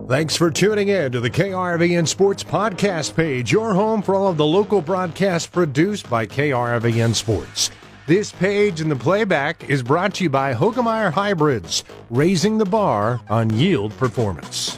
Thanks for tuning in to the KRVN Sports Podcast page, your home for all of the local broadcasts produced by KRVN Sports. This page and the playback is brought to you by Hoegemeyer Hybrids, raising the bar on yield performance.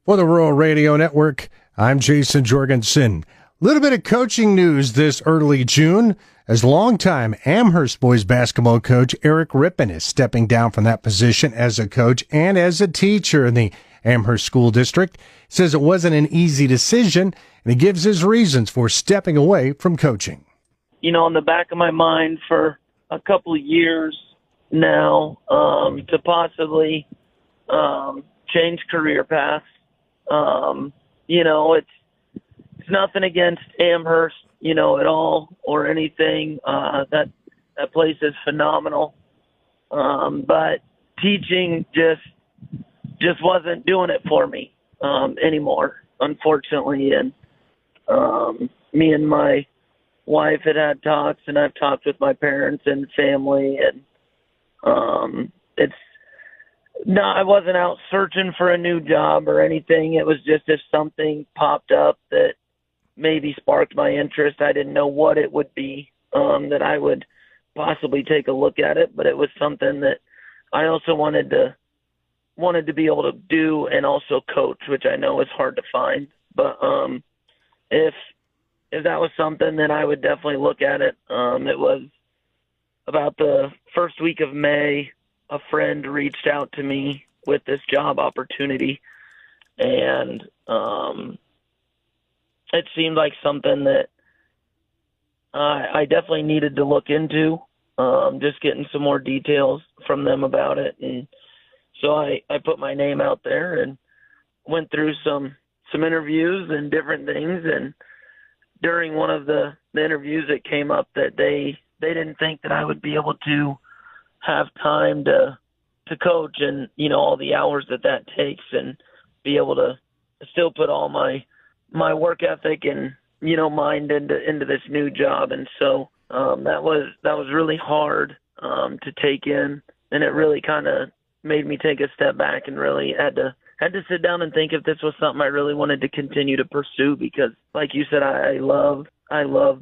For the Rural Radio Network, I'm Jayson Jorgensen. A little bit of coaching news this early June, as longtime Amherst boys basketball coach Eric Rippen is stepping down from that position as a coach and as a teacher in the Amherst School District. He says it wasn't an easy decision, and he gives his reasons for stepping away from coaching. You know, in the back of my mind for a couple of years now, to possibly change career paths. You know, it's nothing against Amherst, you know, at all or anything. That place is phenomenal. But teaching just wasn't doing it for me anymore, unfortunately. And me and my wife had talks, and I've talked with my parents and family, and I wasn't out searching for a new job or anything. It was just if something popped up that maybe sparked my interest, I didn't know what it would be, that I would possibly take a look at it. But it was something that I also wanted to be able to do and also coach, which I know is hard to find. But if that was something, then I would definitely look at it. It was about the first week of May. A friend reached out to me with this job opportunity, and it seemed like something that I definitely needed to look into, just getting some more details from them about it. And so I put my name out there and went through some interviews and different things. And during one of the interviews, it came up that they didn't think that I would be able to have time to coach and, you know, all the hours that takes, and be able to still put all my work ethic and, you know, mind into this new job. And so that was really hard to take in, and it really kind of made me take a step back and really had to sit down and think if this was something I really wanted to continue to pursue, because like you said, I love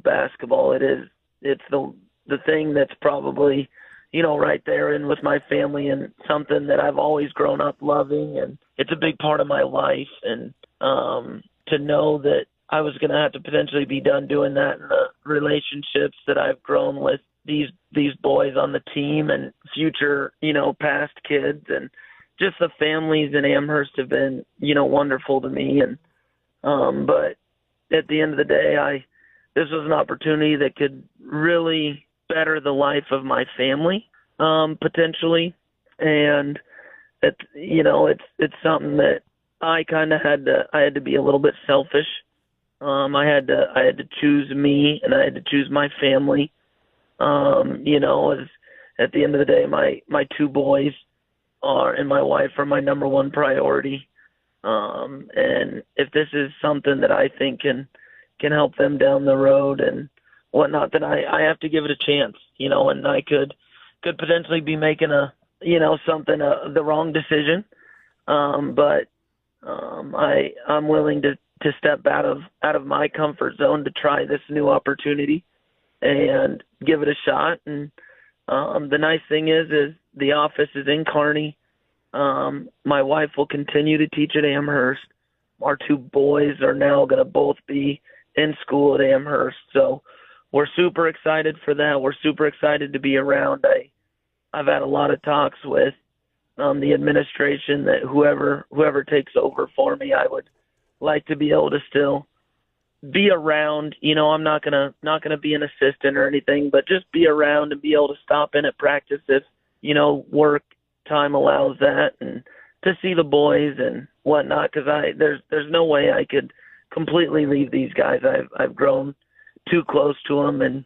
basketball. It's the thing that's probably, you know, right there and with my family, and something that I've always grown up loving, and it's a big part of my life. And to know that I was going to have to potentially be done doing that, and the relationships that I've grown with these boys on the team and future, you know, past kids, and just the families in Amherst have been, you know, wonderful to me. And but at the end of the day, this was an opportunity that could really better the life of my family, potentially. And it's something that I kind of had to be a little bit selfish. I had to choose me, and I had to choose my family. You know, as at the end of the day, my two boys and my wife are my number one priority. And if this is something that I think can help them down the road and whatnot, then I have to give it a chance, you know. And I could potentially be making the wrong decision. But I'm willing to step out of my comfort zone to try this new opportunity and give it a shot. And the nice thing is the office is in Kearney. My wife will continue to teach at Amherst. Our two boys are now going to both be in school at Amherst. So we're super excited for that. We're super excited to be around. I've had a lot of talks with the administration that whoever takes over for me, I would like to be able to still be around. You know, I'm not gonna be an assistant or anything, but just be around and be able to stop in at practice if, you know, work time allows that, and to see the boys and whatnot. Because there's no way I could completely leave these guys. I've grown too close to them, and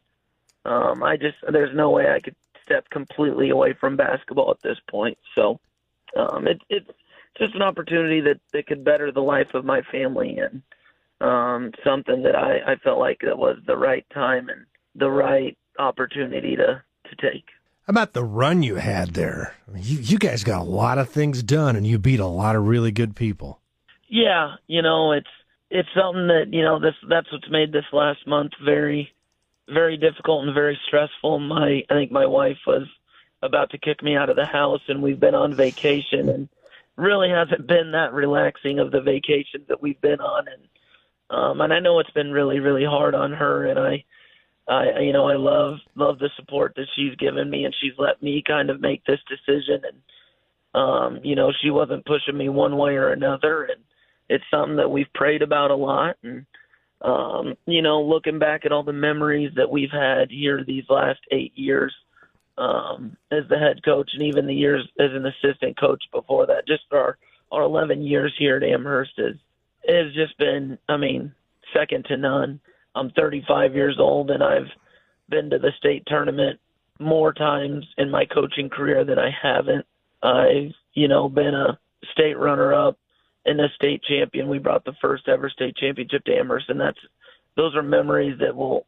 there's no way I could step completely away from basketball at this point. So it's just an opportunity that could better the life of my family, and something that I felt like that was the right time and the right opportunity to take. How about the run you had there? I mean, you guys got a lot of things done, and you beat a lot of really good people. Yeah, it's something that, that's what's made this last month very, very difficult and very stressful. I think my wife was about to kick me out of the house, and we've been on vacation, and really hasn't been that relaxing of the vacations that we've been on. And I know it's been really, really hard on her, and I love the support that she's given me, and she's let me kind of make this decision. And, she wasn't pushing me one way or another. And it's something that we've prayed about a lot. And, looking back at all the memories that we've had here these last 8 years, as the head coach, and even the years as an assistant coach before that, just our 11 years here at Amherst has just been, second to none. I'm 35 years old, and I've been to the state tournament more times in my coaching career than I haven't. I've, been a state runner-up and a state champion. We brought the first ever state championship to Amherst, and those are memories that will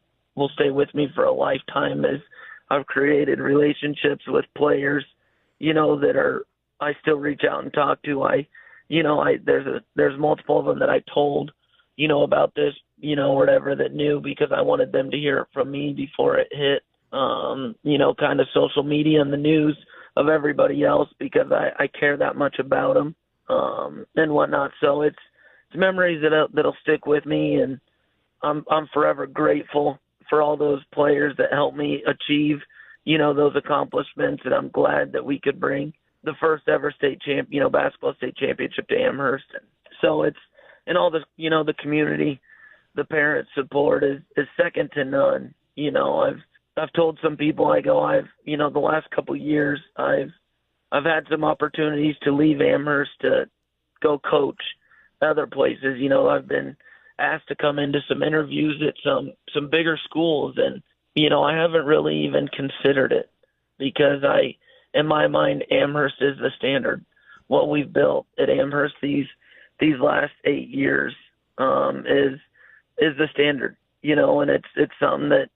stay with me for a lifetime, as I've created relationships with players, that I still reach out and talk to. There's multiple of them that I told, about this, whatever, that knew, because I wanted them to hear it from me before it hit, kind of social media and the news of everybody else, because I care that much about them, and whatnot. So it's memories that'll stick with me, and I'm forever grateful for all those players that helped me achieve, those accomplishments. And I'm glad that we could bring the first ever basketball state championship to Amherst. And so and all the, the community, the parent support is second to none. I've told some people, the last couple of years, I've had some opportunities to leave Amherst to go coach other places. I've been asked to come into some interviews at some bigger schools, and I haven't really even considered it, because in my mind, Amherst is the standard. What we've built at Amherst these last 8 years is the standard, and it's something that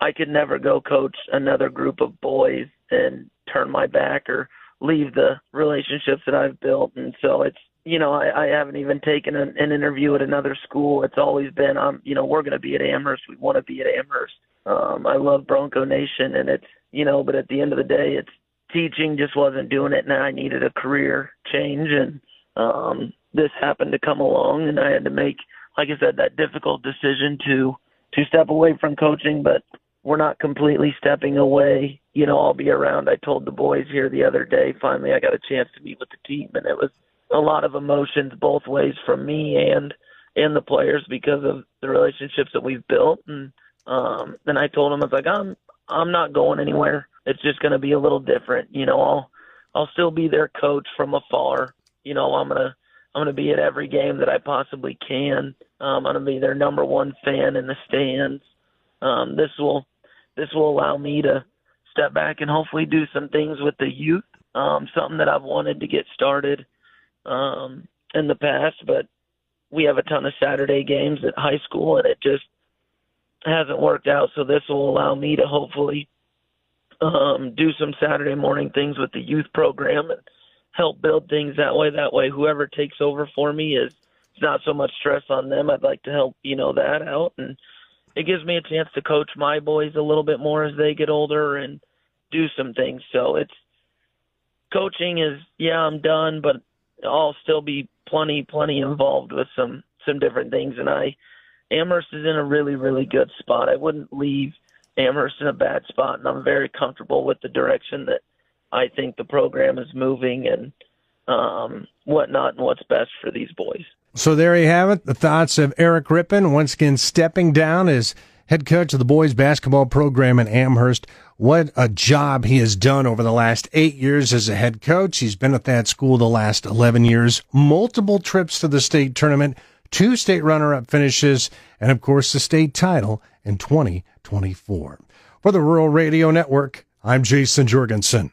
I could never go coach another group of boys and turn my back or leave the relationships that I've built. And so it's, I haven't even taken an interview at another school. It's always been, we're going to be at Amherst. We want to be at Amherst. I love Bronco Nation, and it's, but at the end of the day, it's teaching just wasn't doing it. And I needed a career change. And this happened to come along, and I had to make, like I said, that difficult decision to step away from coaching, but we're not completely stepping away. I'll be around. I told the boys here the other day, finally I got a chance to meet with the team, and it was a lot of emotions both ways from me and the players, because of the relationships that we've built. And then I told them, I was like, I'm not going anywhere. It's just going to be a little different. I'll still be their coach from afar. I'm gonna be at every game that I possibly can. I'm gonna be their number one fan in the stands. This will allow me to step back and hopefully do some things with the youth, something that I've wanted to get started in the past, but we have a ton of Saturday games at high school, and it just hasn't worked out. So this will allow me to hopefully do some Saturday morning things with the youth program and help build things that way. That way, whoever takes over for me it's not so much stress on them. I'd like to help, that out. And it gives me a chance to coach my boys a little bit more as they get older and do some things. So coaching is, I'm done, but I'll still be plenty involved with some different things. And Amherst is in a really, really good spot. I wouldn't leave Amherst in a bad spot, and I'm very comfortable with the direction that I think the program is moving, and whatnot, and what's best for these boys. So there you have it, the thoughts of Eric Rippen, once again stepping down as head coach of the boys basketball program in Amherst. What a job he has done over the last 8 years as a head coach. He's been at that school the last 11 years, multiple trips to the state tournament, 2 state runner-up finishes, and of course the state title in 2024. For the Rural Radio Network, I'm Jayson Jorgensen.